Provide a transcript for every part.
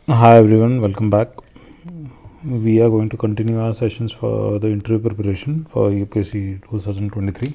Hi everyone, welcome back. We are going to continue our sessions for the interview preparation for UPSC 2023.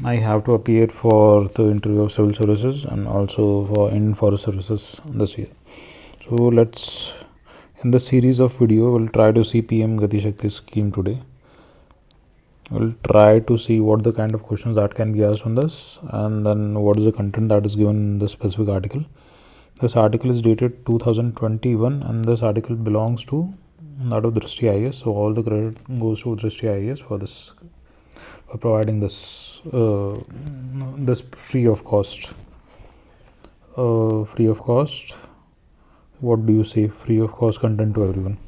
I have to appear for the interview of civil services and also for in forest services this year. So let's in this series of video we'll try to see PM Gati Shakti scheme today. We'll try to see what the kind of questions that can be asked on this and then what is the content that is given in the specific article. This article is dated 2021 and this article belongs to that of Drishti IAS. So all the credit goes to Drishti IAS for this, for providing this free of cost. Free of cost. What do you say? Free of cost content to everyone.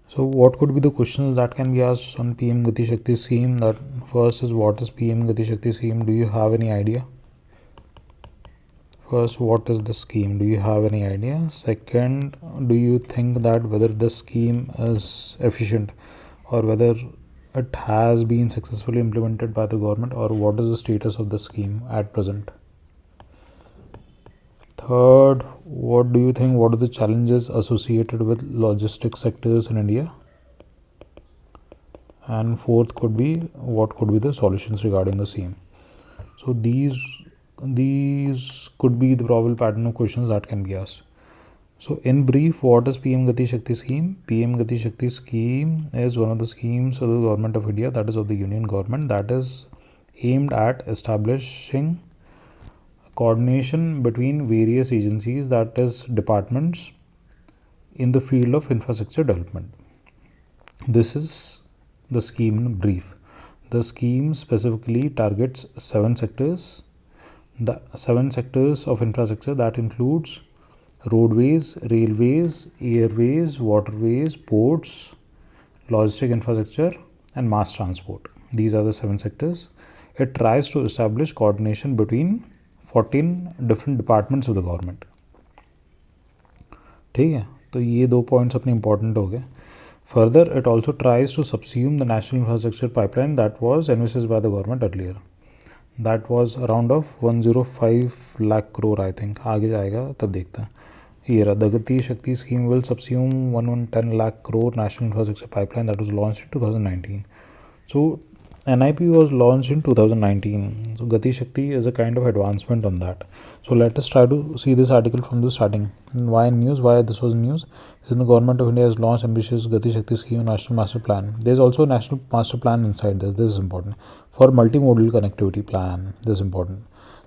So what could be the questions that can be asked on PM Gati Shakti scheme? That first is, what is PM Gati Shakti scheme? Do you have any idea? First, what is the scheme? Do you have any idea? Second, do you think that whether the scheme is efficient or whether it has been successfully implemented by the government, or what is the status of the scheme at present? Third, what do you think? What are the challenges associated with logistics sectors in India? And fourth could be, what could be the solutions regarding the same? So these could be the probable pattern of questions that can be asked. So in brief, what is PM Gati Shakti scheme? PM Gati Shakti scheme is one of the schemes of the government of India, that is of the union government, that is aimed at establishing coordination between various agencies, that is departments, in the field of infrastructure development. This is the scheme in brief. The scheme specifically targets 7 sectors. The 7 sectors of infrastructure that includes roadways, railways, airways, waterways, ports, logistic infrastructure, and mass transport. These are the 7 sectors. It tries to establish coordination between 14 different departments of the government. ठीक है, तो ये 2 points अपने important हो गए. Further, it also tries to subsume the national infrastructure pipeline that was envisaged by the government earlier. That was around of 105 lakh crore, I think. आगे जाएगा तब देखते हैं. Here, the Gati Shakti scheme will subsume 110 lakh crore national infrastructure pipeline that was launched in 2019. So NIP was launched in 2019. So Gati Shakti is a kind of advancement on that. So let us try to see this article from the starting. And why news? Why this was news? Since the government of India has launched ambitious Gati Shakti scheme national master plan. There is also a national master plan inside this. This is important. For multimodal connectivity plan, this is important.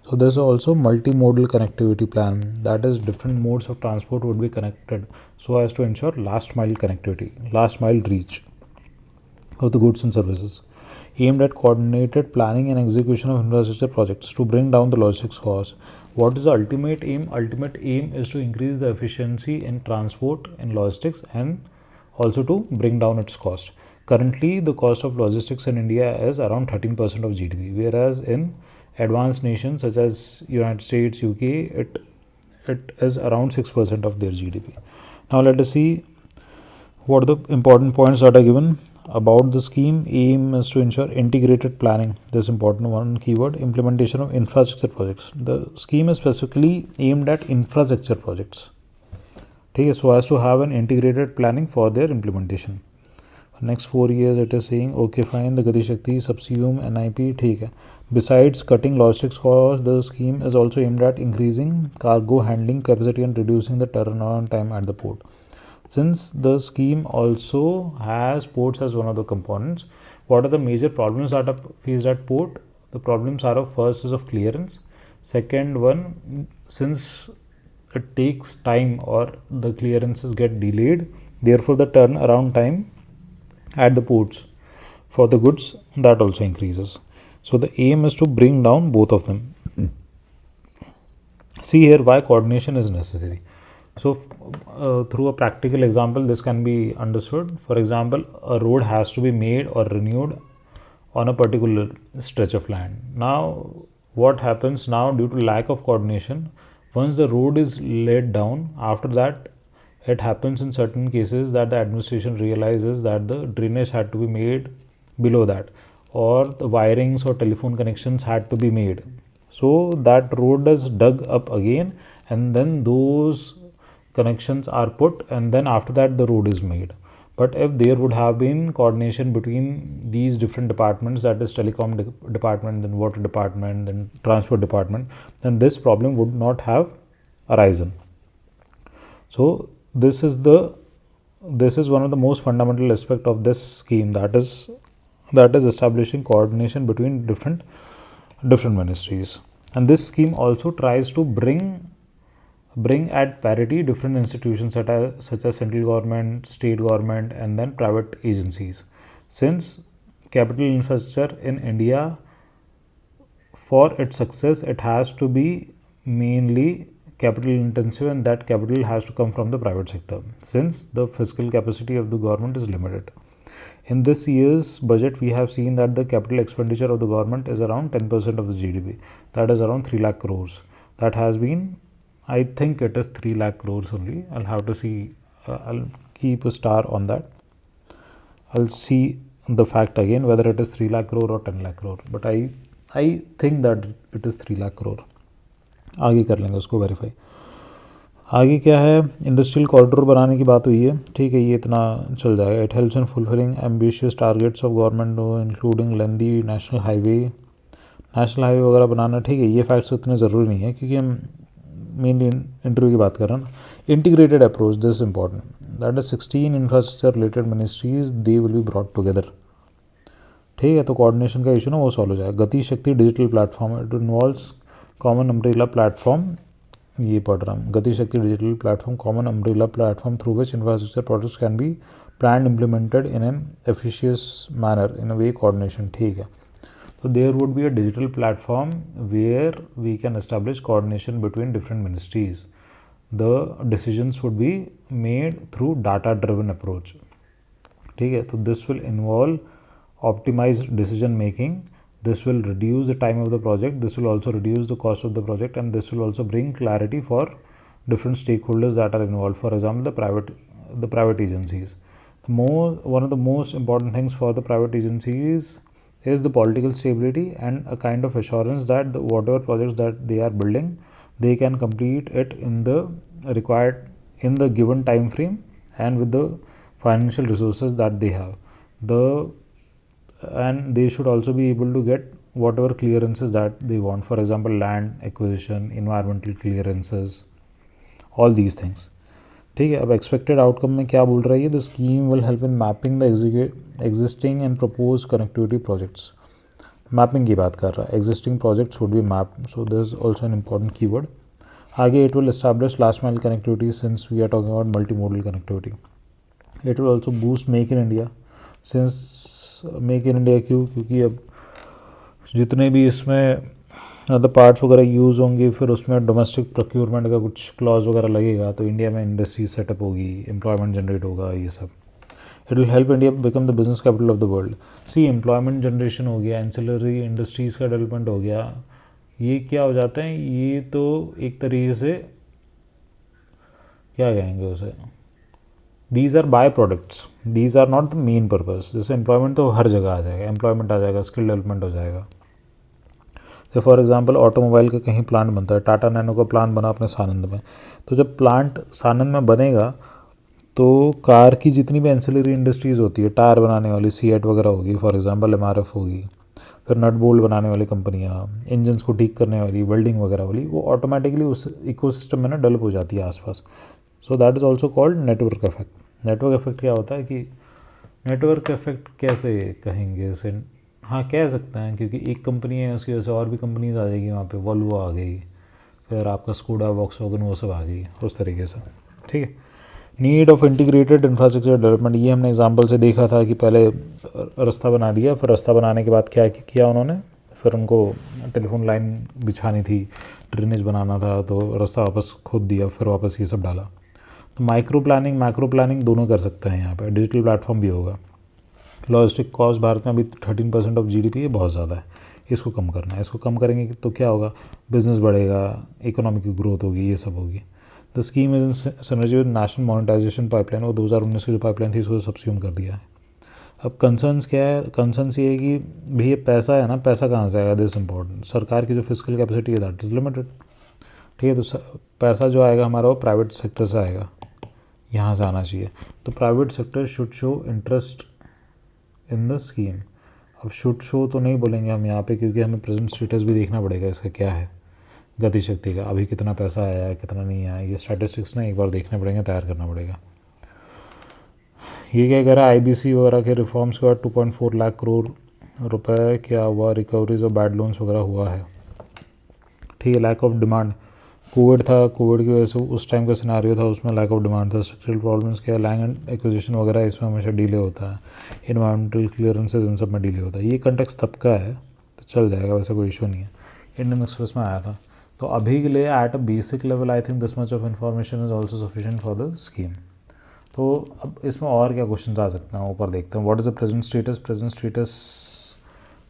So there's also multimodal connectivity plan, that is different modes of transport would be connected so as to ensure last mile connectivity, last mile reach of the goods and services, aimed at coordinated planning and execution of infrastructure projects to bring down the logistics cost. What is the ultimate aim? Ultimate aim is to increase the efficiency in transport and logistics and also to bring down its cost. Currently, the cost of logistics in India is around 13% of GDP, whereas in advanced nations such as United States, UK, it is around 6% of their GDP. Now let us see what are the important points that are given about the scheme. Aim is to ensure integrated planning. This important one keyword, implementation of infrastructure projects. The scheme is specifically aimed at infrastructure projects. Okay, so as to have an integrated planning for their implementation. Next 4 years, it is saying, okay, fine, the Gati Shakti subsume NIP, ठीक है. Besides cutting logistics costs, the scheme is also aimed at increasing cargo handling capacity and reducing the turnaround time at the port. Since the scheme also has ports as one of the components, what are the major problems that are faced at port? The problems are of, first is of clearance. Second one, since it takes time or the clearances get delayed, therefore the turnaround time at the ports for the goods, that also increases. So the aim is to bring down both of them. See here why coordination is necessary. So through a practical example, this can be understood. For example, a road has to be made or renewed on a particular stretch of land. Now what happens now, due to lack of coordination, once the road is laid down, after that it happens in certain cases that the administration realizes that the drainage had to be made below that, or the wirings or telephone connections had to be made. So that road is dug up again, and then those connections are put, and then after that the road is made. But if there would have been coordination between these different departments, that is telecom department, then water department, then transport department, then this problem would not have arisen. So this is one of the most fundamental aspect of this scheme, that is establishing coordination between different ministries. And this scheme also tries to bring at parity different institutions such as central government, state government, and then private agencies. Since capital infrastructure in India, for its success, it has to be mainly capital intensive, and that capital has to come from the private sector, since the fiscal capacity of the government is limited. In this year's budget, we have seen that the capital expenditure of the government is around 10% of the GDP. That is around 3 lakh crores. That has been, I think it is 3 lakh crores only. I'll have to see, I'll keep a star on that. I'll see the fact again whether it is 3 lakh crore or 10 lakh crore. But I think that it is 3 lakh crore. आगे कर लेंगे उसको verify. आगे क्या है, industrial corridor बनाने की बात हुई है, ठीक है, ये इतना चल जाएगा. It helps in fulfilling ambitious targets of government including lengthy national highway वगैरह बनाना, ठीक है. ये फैक्ट्स उतने ज़रूरी नहीं है क्योंकि हम मेनली इंटरव्यू की बात कर रहे हैं ना. Integrated approach, this is important, that is 16 infrastructure related ministries, they will be brought together, ठीक है. तो कोऑर्डिनेशन का इशू ना वो सॉल्व हो जाएगा. Gati Shakti digital platform, it involves common umbrella platform, ये पढ़ रहा हूँ. Gati Shakti digital platform, common umbrella platform through which infrastructure projects can be plan implemented in an efficient manner in a way coordination, ठीक है. So there would be a digital platform where we can establish coordination between different ministries. The decisions would be made through data-driven approach. ठीक है, तो this will involve optimized decision making. This will reduce the time of the project. This will also reduce the cost of the project, and this will also bring clarity for different stakeholders that are involved. For example, the private agencies. One of the most important things for the private agencies is the political stability and a kind of assurance that whatever projects that they are building, they can complete it in the given time frame and with the financial resources that they have. And they should also be able to get whatever clearances that they want. For example, land acquisition, environmental clearances, all these things. ठीक है. अब expected outcome में क्या बोल रहा है ये, the scheme will help in mapping the existing and propose connectivity projects. Mapping की बात कर रहा है, existing projects would be mapped, so this is also an important keyword. आगे it will establish last mile connectivity, since we are talking about multi modal connectivity. It will also boost make in India, since make in India क्योंकि अब जितने भी इसमें other parts वगैरह use होंगे, फिर उसमें डोमेस्टिक प्रोक्योरमेंट का कुछ क्लॉज वगैरह लगेगा, तो इंडिया में इंडस्ट्री सेटअप होगी, एम्प्लॉयमेंट जनरेट होगा, ये सब. It will help India become the business capital of the world. See, employment generation हो गया, एंसिलरी इंडस्ट्रीज़ का डेवलपमेंट हो गया, ये क्या हो जाता है, ये तो एक तरीके से क्या कहेंगे उसे, these are by products, these are not the main purpose. जैसे एम्प्लॉयमेंट तो हर जगह आ जाएगा, एम्प्लॉयमेंट आ जाएगा, स्किल डेवलपमेंट हो जाएगा. तो फॉर एग्जांपल ऑटोमोबाइल का कहीं प्लांट बनता है, टाटा नैनो का प्लांट बना अपने सानंद में, तो जब प्लांट सानंद में बनेगा तो कार की जितनी भी एंसिलरी इंडस्ट्रीज़ होती है, टायर बनाने वाली सीएट वगैरह होगी, फॉर एग्जांपल एमआरएफ होगी, फिर नट बोल्ट बनाने वाली कंपनियाँ, इंजन्स को ठीक करने वाली, वेल्डिंग वगैरह वाली, वो ऑटोमेटिकली उस इकोसिस्टम में ना डेवलप हो जाती है आसपास. So that is also called network effect. Network effect क्या होता है कि नेटवर्क इफेक्ट कैसे कहेंगे इसे, हाँ कह सकते हैं, क्योंकि एक कंपनी है उसकी वजह से और भी कंपनीज आ जाएगी वहाँ पे, वॉल्वो आ गई, फिर आपका स्कूडा, वॉक्सवैगन, वो सब आ गई उस तरीके से, ठीक है. Need of integrated infrastructure development, ये हमने एग्जांपल से देखा था कि पहले रास्ता बना दिया, फिर रास्ता बनाने के बाद क्या किया उन्होंने, फिर उनको टेलीफोन लाइन बिछानी थी, ड्रेनेज बनाना था, तो रास्ता वापस खोद दिया, फिर वापस ये सब डाला. तो माइक्रो प्लानिंग मैक्रो प्लानिंग दोनों कर सकते हैं यहाँ पर. डिजिटल प्लेटफॉर्म भी होगा. लॉजिस्टिक कॉस्ट भारत में अभी 13% ऑफ जीडीपी है, बहुत ज़्यादा है, इसको कम करना है. इसको कम करेंगे तो क्या होगा, बिजनेस बढ़ेगा, इकोनॉमी की ग्रोथ होगी, ये सब होगी. The scheme is in synergy with national monetization pipeline, वो 2019 की जो पाइपलाइन थी इसको सब्स्यूम कर दिया है. अब कंसर्न्स क्या है, कंसर्न्स ये है कि भैया पैसा है ना, पैसा कहाँ से आएगा, दिस इम्पोर्टेंट, सरकार की जो फिजिकल कैपेसिटी है दैट इज़ लिमिटेड। ठीक है, तो पैसा जो आएगा हमारा वो प्राइवेट सेक्टर से आएगा, यहाँ से आना चाहिए। तो private sector should show interest in the scheme. अब शुड शो तो नहीं बोलेंगे हम यहाँ पे, क्योंकि हमें प्रेजेंट स्टेटस भी देखना पड़ेगा इसका क्या है, गति शक्ति का अभी कितना पैसा आया है कितना नहीं आया, ये स्टैटिस्टिक्स ना एक बार देखने पड़ेंगे, तैयार करना पड़ेगा। ये क्या कह रहा है, आईबीसी वगैरह के रिफॉर्म्स के बाद 2.4 लाख करोड़ रुपए क्या हुआ, रिकवरीज और बैड लोन्स वगैरह हुआ है। ठीक है, लैक ऑफ डिमांड, कोविड था, कोविड की वजह से उस टाइम का सिनारियो था, उसमें लैक ऑफ डिमांड था। स्ट्रक्चरल प्रॉब्लम्स क्या, लैंड एक्विजिशन वगैरह इसमें हमेशा डिले होता है, इन्वायरमेंटल क्लियरेंसेज इन सब में डिले होता है। ये कंटेक्स्ट तब का है तो चल जाएगा, वैसे कोई इशू नहीं है। इंडियन एक्सप्रेस में आया था। तो अभी के लिए at a basic level I think this much of information is also sufficient for the scheme. तो अब इसमें और क्या क्वेश्चन आ सकते हैं, ऊपर देखते हैं। What is the present status,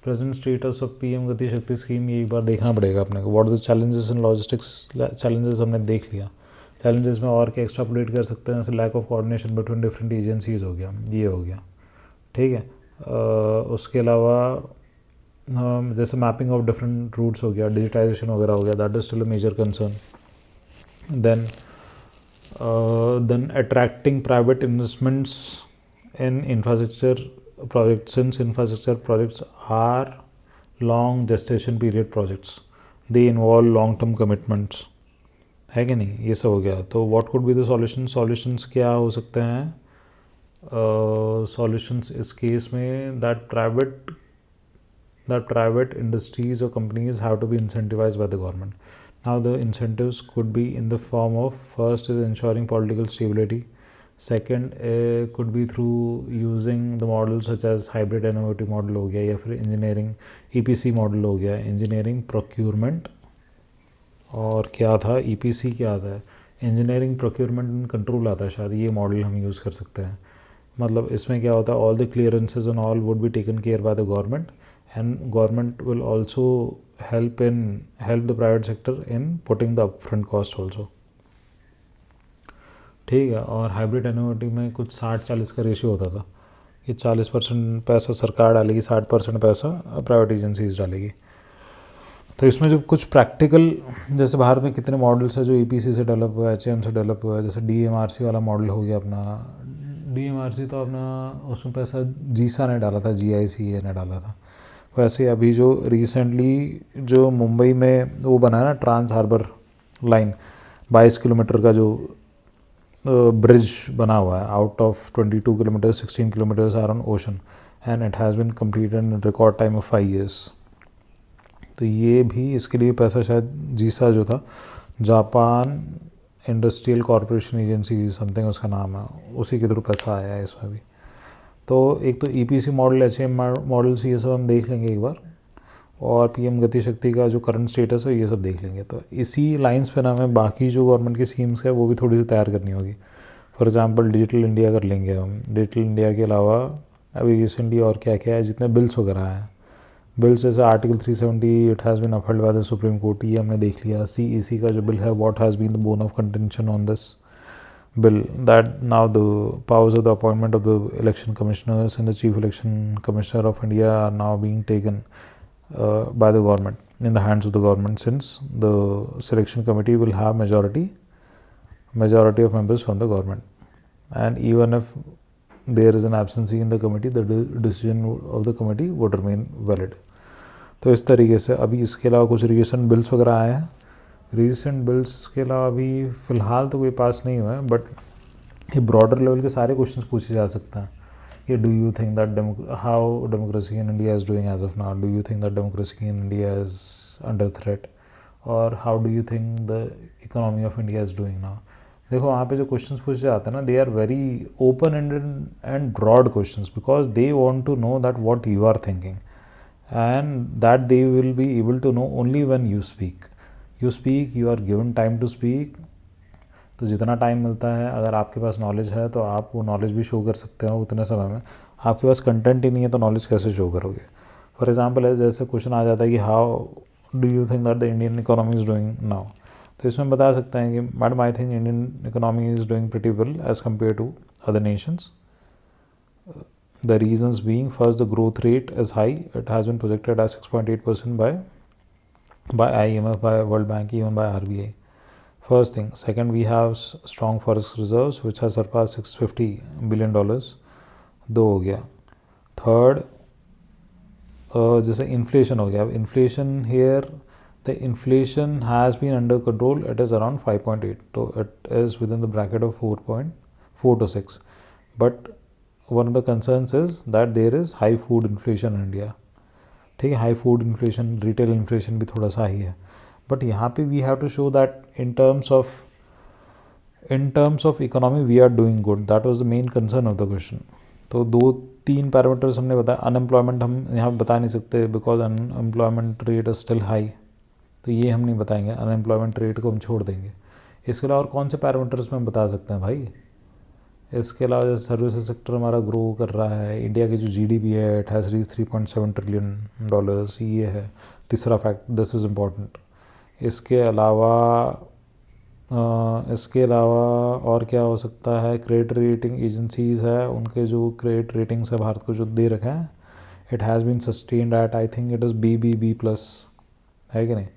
present status of PM गति शक्ति स्कीम, ये एक बार देखना पड़ेगा अपने को। What is the challenges in logistics, challenges हमने देख लिया। चैलेंजेस में और क्या एक्स्ट्रापोलेट कर सकते हैं, जैसे lack of coordination between different agencies हो गया, ये हो गया। ठीक है, उसके अलावा जैसे मैपिंग ऑफ डिफरेंट रूट्स हो गया, डिजिटाइजेशन वगैरह हो गया, that is still a major concern. Then attracting private investments in infrastructure projects, since infrastructure projects are long gestation period projects, they involve long term commitments, है कि नहीं, ये सब हो गया। तो what could be the solution, solutions क्या हो सकते हैं, solutions इस केस में that private industries or companies have to be incentivized by the government. Now the incentives could be in the form of, first is ensuring political stability, second could be through using the models such as hybrid innovative model हो गया, या फिर engineering EPC model हो गया, engineering procurement, और क्या था EPC क्या आता है, engineering procurement and control आता है शायद, ये मॉडल हम यूज़ कर सकते हैं। मतलब इसमें क्या होता है, all the clearances and all would be taken care by the government, and government will also help the private sector in putting the upfront cost also। ठीक है, और हाइब्रिड एन्युटी में कुछ 60-40 का रेशियो होता था कि 40% पैसा सरकार डालेगी, 60% पैसा प्राइवेट एजेंसीज डालेगी। तो इसमें जो कुछ प्रैक्टिकल, जैसे भारत में कितने मॉडल्स हैं जो ईपीसी से डेवलप हुआ है, एचएम से डेवलप हुआ है, जैसे डीएमआरसी वाला मॉडल हो गया अपना। डीएमआरसी तो अपना उसमें पैसा जीसा ने डाला था, जीआईसीए ने डाला था। वैसे अभी जो रिसेंटली जो मुंबई में वो बना है ना, ट्रांस हार्बर लाइन, 22 किलोमीटर का जो ब्रिज बना हुआ है, out of 22 kilometre 16 kilometres are on ocean, and it has been completed in record time of 5 years। तो ये भी, इसके लिए पैसा शायद जीसा जो था, Japan industrial corporation agency something उसका नाम है, उसी के थ्रू पैसा आया है इसमें भी। तो एक तो ईपीसी मॉडल, एचएम मॉडल्स, ये सब हम देख लेंगे एक बार, और पीएम गति शक्ति का जो करंट स्टेटस है ये सब देख लेंगे। तो इसी लाइंस पे ना हमें बाकी जो गवर्नमेंट की स्कीम्स है वो भी थोड़ी सी तैयार करनी होगी। फॉर एग्जांपल डिजिटल इंडिया कर लेंगे हम। डिजिटल इंडिया के अलावा अभी रिसेंटली और क्या क्या है, जितने बिल्स वगैरह हैं, बिल्स जैसे article 370 it has been upheld by the Supreme Court, ये हमने देख लिया। सीईसी का जो बिल है, what has been the bone of contention on this bill, that now the powers of the appointment of the election commissioners and the chief election commissioner of India are now being taken by the government, in the hands of the government, since the selection committee will have majority of members from the government, and even if there is an absentee in the committee, the decision of the committee would remain valid। तो इस तरीके से अभी इसके अलावा कुछ recent bills वगैरह आए हैं। रीसेंट बिल्स इसके अलावा अभी फ़िलहाल तो कोई पास नहीं हुआ है, बट ये ब्रॉडर लेवल के सारे क्वेश्चंस पूछे जा सकते हैं कि do you think that how democracy in India is doing as of now, do you think that democracy in India is under threat, और how do you think the economy of India is doing now. देखो वहाँ पे जो questions पूछे जाते हैं ना, they are very open ended and broad questions, because they want to know that what you are thinking, and that they will be able to know only when you speak, you are given time to speak। तो जितना time मिलता है, अगर आपके पास knowledge है तो आप वो नॉलेज भी शो कर सकते हो उतने समय में। आपके पास कंटेंट ही नहीं है तो नॉलेज कैसे शो करोगे। फॉर एग्जांपल जैसे क्वेश्चन आ जाता है कि how do you think that the Indian economy is doing now, तो इसमें बता सकते हैं कि madam I think Indian economy is doing pretty well as compare to other nations. The reasons being, first, the growth rate is high. It has been projected as 6.8% by IMF, by World Bank, even by RBI. First thing. Second, we have strong forex reserves which has surpassed $650 billion. दो हो गया. Third, जैसे inflation हो गया. अब inflation here, the inflation has been under control. It is around 5.8, so it is within the bracket of 4.4 to 6. But one of the concerns is that there is high food inflation in India. ठीक है, high food inflation, retail inflation भी थोड़ा सा high है. But यहाँ पे we have to show that in terms of economy we are doing good. That was the main concern of the question. तो 2-3 parameters हमने बताया. अनएम्प्लॉयमेंट हम यहाँ बता नहीं सकते because unemployment rate is still high, तो ये हम नहीं बताएंगे. अनएम्प्लॉयमेंट रेट को हम छोड़ देंगे. इसके अलावा और कौन से पैरामीटर्स में हम बता सकते हैं भाई? इसके अलावा जैसे सर्विसेज सेक्टर हमारा ग्रो कर रहा है. इंडिया की जो GDP है, इट हैज़ रीच $3.7 ट्रिलियन. ये है तीसरा फैक्ट. This is important. इसके अलावा और क्या हो सकता है? क्रेडिट रेटिंग एजेंसीज़ है, उनके जो क्रेडिट रेटिंग्स है भारत को जो दे रखे हैं, it has been sustained at, I think it is BBB+, है कि नहीं?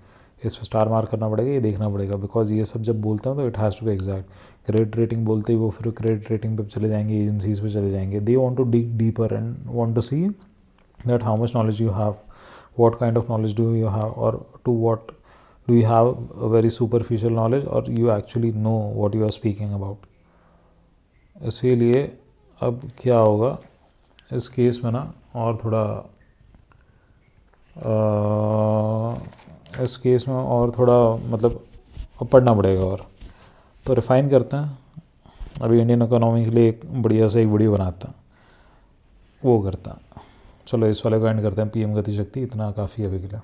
इस पर स्टार मार्क करना पड़ेगा, ये देखना पड़ेगा, बिकॉज ये सब जब बोलते हैं तो it has to be exact. Credit rating बोलते ही वो फिर क्रेडिट रेटिंग पे चले जाएंगे, एजेंसीज पे चले जाएंगे. They want to dig deeper and want to see that how much knowledge you have, what kind of knowledge do you have, और to what do you have a very superficial knowledge, और you actually know what you are speaking about. इसीलिए अब क्या होगा इस case में ना, और थोड़ा इस केस में और थोड़ा मतलब पढ़ना पड़ेगा. और तो रिफ़ाइन करते हैं. अभी इंडियन इकोनॉमी के लिए एक बढ़िया सा एक वीडियो बनाता, वो करता. चलो इस वाले को एंड करते हैं. PM गति शक्ति इतना काफ़ी है अभी के लिए.